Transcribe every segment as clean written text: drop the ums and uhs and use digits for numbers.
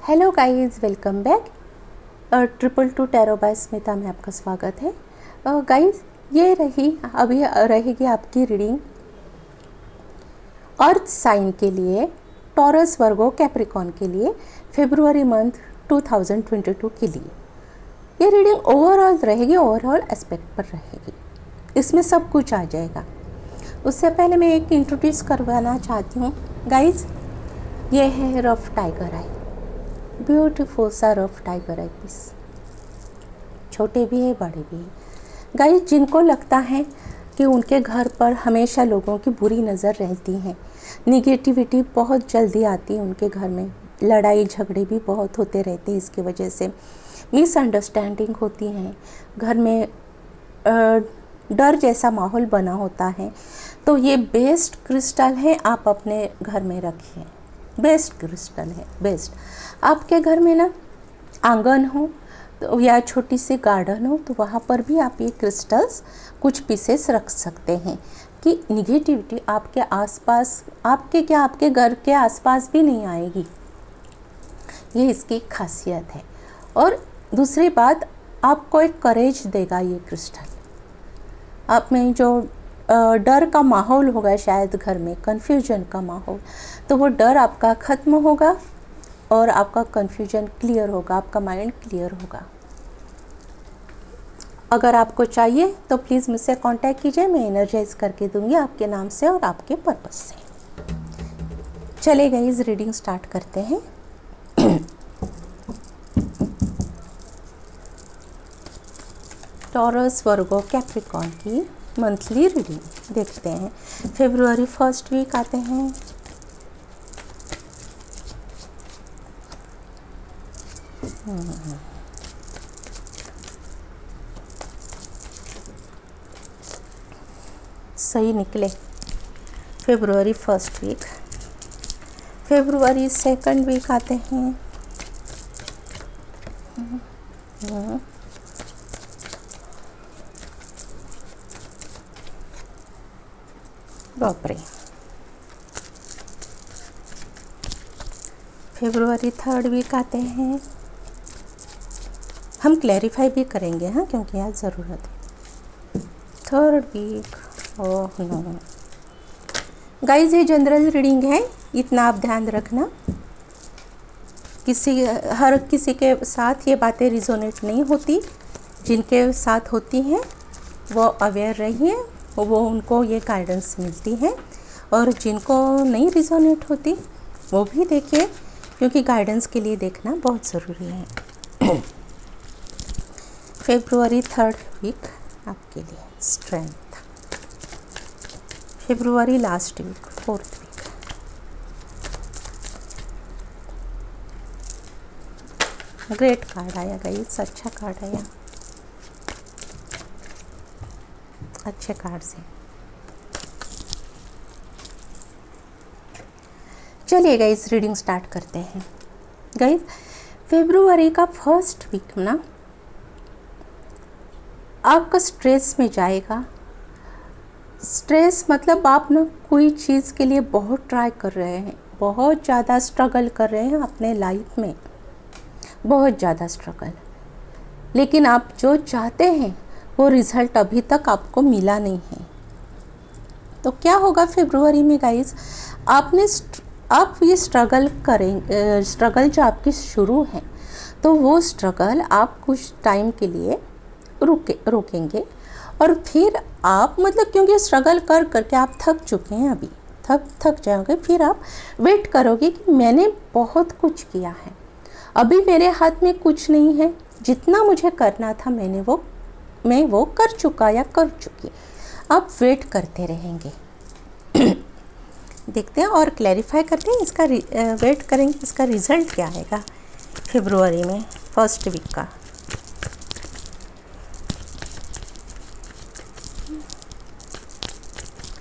Hello guys, welcome back. Triple two tarot by Smita में आपका स्वागत है। गाइस, ये अभी रहेगी आपकी रीडिंग अर्थ साइन के लिए, टॉरस, वर्गो, कैप्रिकॉन के लिए फरवरी मंथ 2022 के लिए। ये रीडिंग ओवरऑल रहेगी, ओवरऑल एस्पेक्ट पर रहेगी, इसमें सब कुछ आ जाएगा। उससे पहले मैं एक इंट्रोड्यूस करवाना चाहती हूँ गाइस। ये है रफ टाइगर आई, ब्यूटीफुल सा रफ टाइगर आई पीस। छोटे भी है, बड़े भी है गाइस। जिनको लगता है कि उनके घर पर हमेशा लोगों की बुरी नज़र रहती है, निगेटिविटी बहुत जल्दी आती है उनके घर में, लड़ाई झगड़े भी बहुत होते रहते हैं, इसकी वजह से मिसअंडरस्टैंडिंग होती है, घर में डर जैसा माहौल बना होता है, तो ये बेस्ट क्रिस्टल है, आप अपने घर में रखिए। बेस्ट क्रिस्टल है, बेस्ट। आपके घर में ना आंगन हो तो या छोटी सी गार्डन हो तो वहाँ पर भी आप ये क्रिस्टल्स कुछ पीसेस रख सकते हैं कि निगेटिविटी आपके आसपास, आपके घर के आसपास भी नहीं आएगी। ये इसकी खासियत है। और दूसरी बात, आपको एक करेज देगा ये क्रिस्टल। आप में जो डर का माहौल होगा शायद घर में, कन्फ्यूजन का माहौल, तो वो डर आपका ख़त्म होगा और आपका कन्फ्यूजन क्लियर होगा, आपका माइंड क्लियर होगा। अगर आपको चाहिए तो प्लीज़ मुझसे कांटेक्ट कीजिए, मैं एनर्जाइज करके दूंगी आपके नाम से और आपके पर्पस से। चले गए, इस रीडिंग स्टार्ट करते हैं। टॉरस, वर्गो, कैप्रिकॉन की मंथली रीडिंग देखते हैं। फरवरी फर्स्ट वीक आते हैं। सही निकले। फरवरी फर्स्ट वीक। फरवरी सेकंड वीक आते हैं। बाप रे। फरवरी थर्ड वीक आते हैं। हम क्लैरिफाई भी करेंगे, हाँ, क्योंकि आज ज़रूरत है। Third week, oh no guys, ये जनरल रीडिंग है, इतना आप ध्यान रखना। हर किसी के साथ ये बातें रिजोनेट नहीं होती। जिनके साथ होती हैं वो अवेयर रहिए, वो उनको ये गाइडेंस मिलती है, और जिनको नहीं रिजोनेट होती वो भी देखिए, क्योंकि गाइडेंस के लिए देखना बहुत ज़रूरी है। फरवरी थर्ड वीक आपके लिए स्ट्रेंथ। फरवरी last week, fourth week. Great card आया गाइस, अच्छा कार्ड आया, अच्छे कार्ड से। चलिए गाइस, रीडिंग स्टार्ट करते हैं। गाइस, फरवरी का फर्स्ट वीक ना आपका स्ट्रेस में जाएगा। स्ट्रेस मतलब आप ना कोई चीज़ के लिए बहुत ट्राई कर रहे हैं, बहुत ज़्यादा स्ट्रगल कर रहे हैं अपने लाइफ में, बहुत ज़्यादा स्ट्रगल, लेकिन आप जो चाहते हैं वो रिज़ल्ट अभी तक आपको मिला नहीं है। तो क्या होगा फरवरी में गाइस, आप ये स्ट्रगल करेंगे। स्ट्रगल जो आपकी शुरू है, तो वो स्ट्रगल आप कुछ टाइम के लिए रोकेंगे, और फिर आप मतलब क्योंकि स्ट्रगल कर करके आप थक चुके हैं, अभी थक जाओगे, फिर आप वेट करोगे कि मैंने बहुत कुछ किया है, अभी मेरे हाथ में कुछ नहीं है, जितना मुझे करना था मैं वो कर चुका या कर चुकी। आप वेट करते रहेंगे। देखते हैं और क्लैरिफाई करते हैं इसका, वेट करेंगे इसका रिज़ल्ट क्या आएगा फरवरी में फर्स्ट वीक का।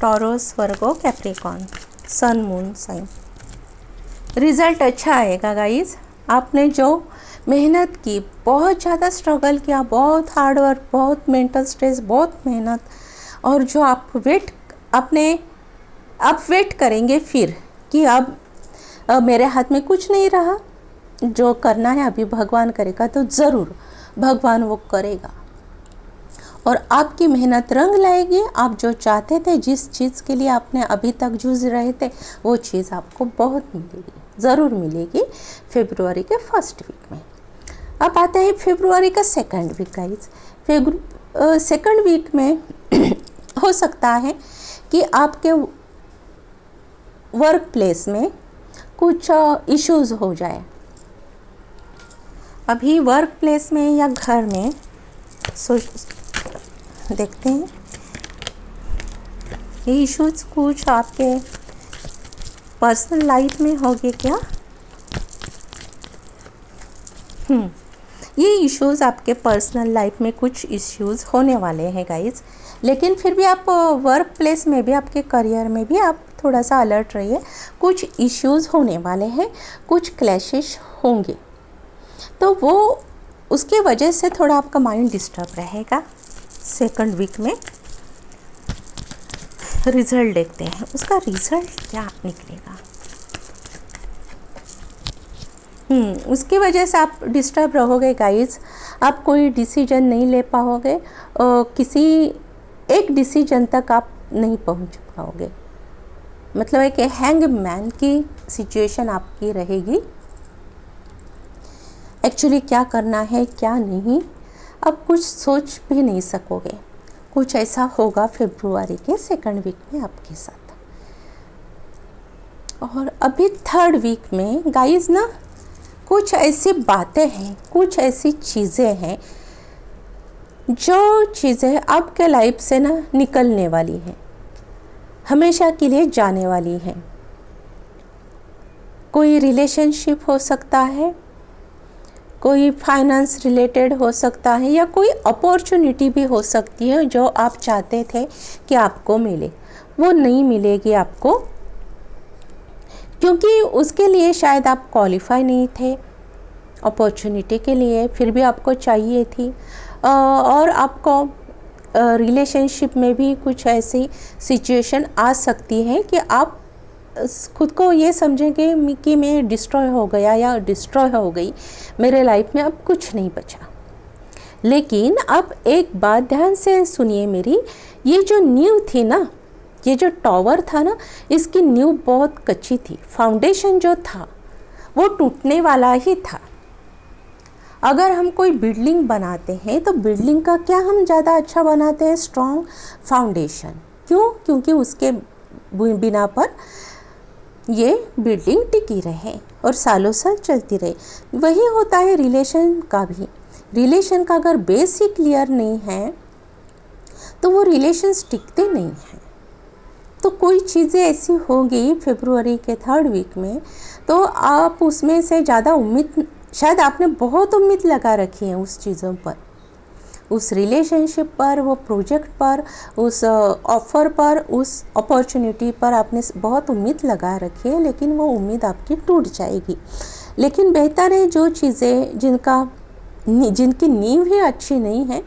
टॉरस, वर्गो, कैप्रिकॉन, सन, मून साइन। रिज़ल्ट अच्छा आएगा गाइस। आपने जो मेहनत की, बहुत ज़्यादा स्ट्रगल किया, बहुत हार्ड वर्क, बहुत मेंटल स्ट्रेस, बहुत मेहनत, और जो आप वेट करेंगे फिर कि अब मेरे हाथ में कुछ नहीं रहा, जो करना है अभी भगवान करेगा तो ज़रूर भगवान वो करेगा और आपकी मेहनत रंग लाएगी। आप जो चाहते थे, जिस चीज़ के लिए आपने अभी तक जूझ रहे थे, वो चीज़ आपको बहुत मिलेगी, ज़रूर मिलेगी फरवरी के फर्स्ट वीक में। अब आता है फरवरी का second week guys. Second week में हो सकता है कि आपके वर्क प्लेस में कुछ इश्यूज़ हो जाए। अभी वर्क प्लेस में या घर में देखते हैं ये इश्यूज़ कुछ आपके पर्सनल लाइफ में होंगे क्या। ये इश्यूज़ आपके पर्सनल लाइफ में कुछ इश्यूज़ होने वाले हैं गाइज, लेकिन फिर भी आप वर्क प्लेस में भी, आपके करियर में भी आप थोड़ा सा अलर्ट रहिए। कुछ इश्यूज़ होने वाले हैं, कुछ क्लैशेस होंगे, तो वो उसके वजह से थोड़ा आपका माइंड डिस्टर्ब रहेगा। सेकंड वीक में रिज़ल्ट देखते हैं, उसका रिज़ल्ट क्या निकलेगा। उसकी वजह से आप डिस्टर्ब रहोगे गाइज। आप कोई डिसीजन नहीं ले पाओगे, किसी एक डिसीजन तक आप नहीं पहुंच पाओगे। मतलब एक हैंगमैन की सिचुएशन आपकी रहेगी। एक्चुअली क्या करना है क्या नहीं, अब कुछ सोच भी नहीं सकोगे। कुछ ऐसा होगा फरवरी के सेकंड वीक में आपके साथ। और अभी थर्ड वीक में गाइज ना, कुछ ऐसी बातें हैं, कुछ ऐसी चीज़ें हैं, जो चीज़ें आपके लाइफ से ना निकलने वाली हैं, हमेशा के लिए जाने वाली हैं। कोई रिलेशनशिप हो सकता है, कोई फाइनेंस रिलेटेड हो सकता है, या कोई अपॉर्चुनिटी भी हो सकती है जो आप चाहते थे कि आपको मिले, वो नहीं मिलेगी आपको, क्योंकि उसके लिए शायद आप क्वालिफाई नहीं थे अपॉर्चुनिटी के लिए, फिर भी आपको चाहिए थी। और आपको रिलेशनशिप में भी कुछ ऐसी सिचुएशन आ सकती है कि आप खुद को ये समझेंगे कि मैं डिस्ट्रॉय हो गया या डिस्ट्रॉय हो गई, मेरे लाइफ में अब कुछ नहीं बचा। लेकिन अब एक बात ध्यान से सुनिए मेरी, ये जो नींव थी ना, ये जो टावर था ना, इसकी नींव बहुत कच्ची थी। फाउंडेशन जो था वो टूटने वाला ही था। अगर हम कोई बिल्डिंग बनाते हैं तो बिल्डिंग का क्या हम ज़्यादा अच्छा बनाते हैं, स्ट्रॉन्ग फाउंडेशन। क्यों? क्योंकि उसके बिना पर ये बिल्डिंग टिकी रहे और सालों साल चलती रहे। वही होता है रिलेशन का भी। रिलेशन का अगर बेस ही क्लियर नहीं है तो वो रिलेशंस टिकते नहीं हैं। तो कोई चीज़ें ऐसी होंगी फरवरी के थर्ड वीक में, तो आप उसमें से ज़्यादा उम्मीद, शायद आपने बहुत उम्मीद लगा रखी है उस चीज़ों पर, उस रिलेशनशिप पर, वो प्रोजेक्ट पर, उस ऑफ़र पर, उस अपॉर्चुनिटी पर आपने बहुत उम्मीद लगा रखी है, लेकिन वो उम्मीद आपकी टूट जाएगी। लेकिन बेहतर है जो चीज़ें जिनकी नींव ही अच्छी नहीं है,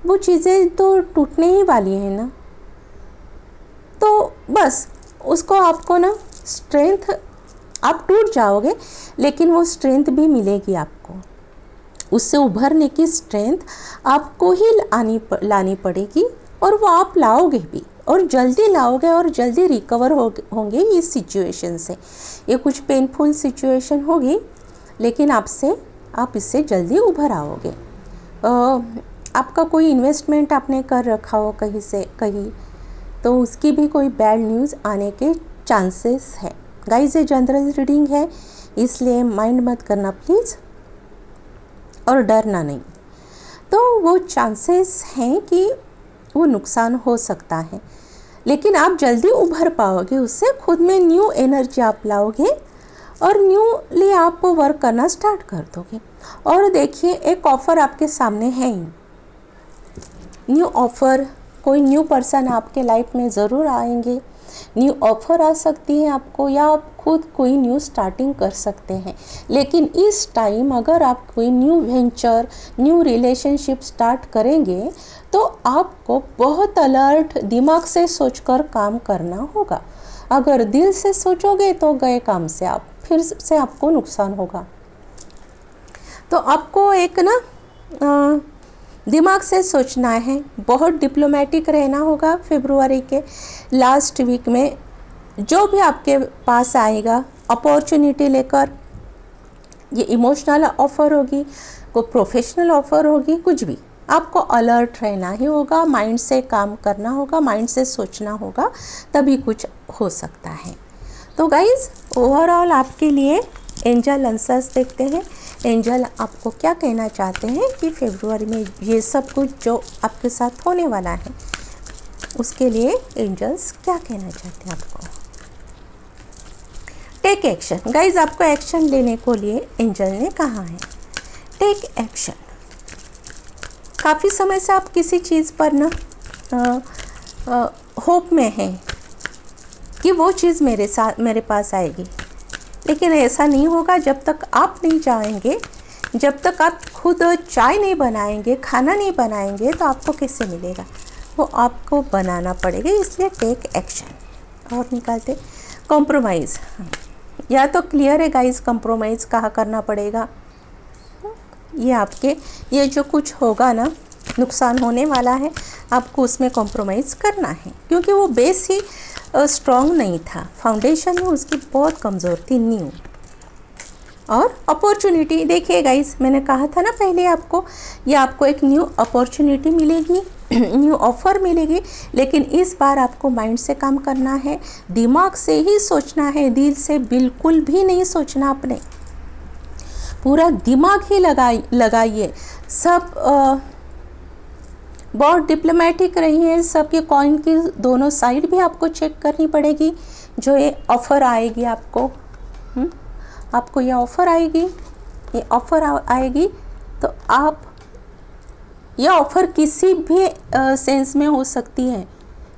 वो चीज़ें तो टूटने ही वाली हैं ना। तो बस उसको आपको ना स्ट्रेंथ, आप टूट जाओगे लेकिन वो स्ट्रेंथ भी मिलेगी आपको। उससे उभरने की स्ट्रेंथ आपको ही लानी पड़ेगी, और वो आप लाओगे भी, और जल्दी लाओगे, और जल्दी रिकवर होंगे इस सिचुएशन से। ये कुछ पेनफुल सिचुएशन होगी, लेकिन आप इससे जल्दी उभर आओगे। आपका कोई इन्वेस्टमेंट आपने कर रखा हो कहीं से कहीं, तो उसकी भी कोई बैड न्यूज़ आने के चांसेस है। गाइस, ये जनरल रीडिंग है, इसलिए माइंड मत करना प्लीज़, और डरना नहीं। तो वो चांसेस हैं कि वो नुकसान हो सकता है, लेकिन आप जल्दी उभर पाओगे उससे। खुद में न्यू एनर्जी आप लाओगे और न्यूली आप वर्क करना स्टार्ट कर दोगे। और देखिए, एक ऑफ़र आपके सामने है ही, न्यू ऑफ़र। कोई न्यू पर्सन आपके लाइफ में ज़रूर आएंगे, न्यू ऑफ़र आ सकती है आपको, या आप खुद कोई न्यू स्टार्टिंग कर सकते हैं। लेकिन इस टाइम अगर आप कोई new venture, new relationship start करेंगे तो आपको बहुत अलर्ट दिमाग से सोचकर काम करना होगा। अगर दिल से सोचोगे तो गए काम से फिर से आपको नुकसान होगा। तो आपको एक ना दिमाग से सोचना है, बहुत डिप्लोमेटिक रहना होगा। फेब्रुवरी के लास्ट वीक में जो भी आपके पास आएगा अपॉर्चुनिटी लेकर, ये इमोशनल ऑफ़र होगी, कोई प्रोफेशनल ऑफ़र होगी, कुछ भी, आपको अलर्ट रहना ही होगा, माइंड से काम करना होगा, माइंड से सोचना होगा, तभी कुछ हो सकता है। तो गाइज़ ओवरऑल आपके लिए एंजल आंसर्स देखते हैं। एंजल आपको क्या कहना चाहते हैं कि फेब्रुवरी में ये सब कुछ जो आपके साथ होने वाला है उसके लिए एंजल्स क्या कहना चाहते हैं आपको। टेक एक्शन गाइज, आपको एक्शन लेने को लिए एंजल ने कहा है टेक एक्शन। काफ़ी समय से आप किसी चीज़ पर ना होप में हैं कि वो चीज़ मेरे पास आएगी, लेकिन ऐसा नहीं होगा जब तक आप नहीं जाएंगे, जब तक आप खुद चाय नहीं बनाएंगे, खाना नहीं बनाएंगे, तो आपको कैसे मिलेगा? वो आपको बनाना पड़ेगा, इसलिए टेक एक्शन। और निकालते कॉम्प्रोमाइज़, या तो क्लियर है गाइस कॉम्प्रोमाइज़ कहाँ करना पड़ेगा। ये आपके ये जो कुछ होगा ना, नुकसान होने वाला है, आपको उसमें कॉम्प्रोमाइज़ करना है, क्योंकि वो बेस ही स्ट्रॉन्ग नहीं था, फाउंडेशन में उसकी बहुत कमज़ोर थी, न्यू। और अपॉर्चुनिटी देखिए गाइस, मैंने कहा था ना पहले आपको, ये आपको एक न्यू अपॉर्चुनिटी मिलेगी, न्यू ऑफ़र मिलेगी, लेकिन इस बार आपको माइंड से काम करना है, दिमाग से ही सोचना है, दिल से बिल्कुल भी नहीं सोचना। अपने पूरा दिमाग ही लगाइए। सब बहुत डिप्लोमेटिक रही है, सबके कॉइन की दोनों साइड भी आपको चेक करनी पड़ेगी। जो ये ऑफ़र आएगी आपको ये ऑफ़र आएगी, ये ऑफ़र आएगी, तो आप यह ऑफ़र किसी भी सेंस में हो सकती है।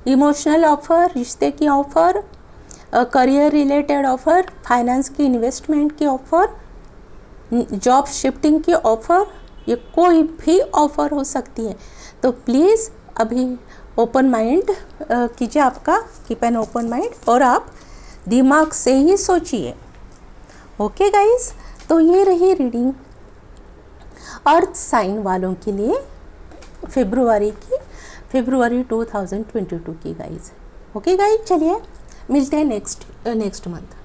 इमोशनल ऑफ़र, रिश्ते की offer, career related offer, finance की, इन्वेस्टमेंट की ऑफ़र, जॉब शिफ्टिंग की ऑफ़र, ये कोई भी ऑफ़र हो सकती है। तो प्लीज़ अभी ओपन माइंड कीजिए, आपका कीप एन ओपन माइंड, और आप दिमाग से ही सोचिए। ओके गाइस, तो ये रही रीडिंग अर्थ साइन वालों के लिए फेब्रुवरी 2022 की गाइस। ओके गाइस, चलिए मिलते हैं नेक्स्ट मंथ।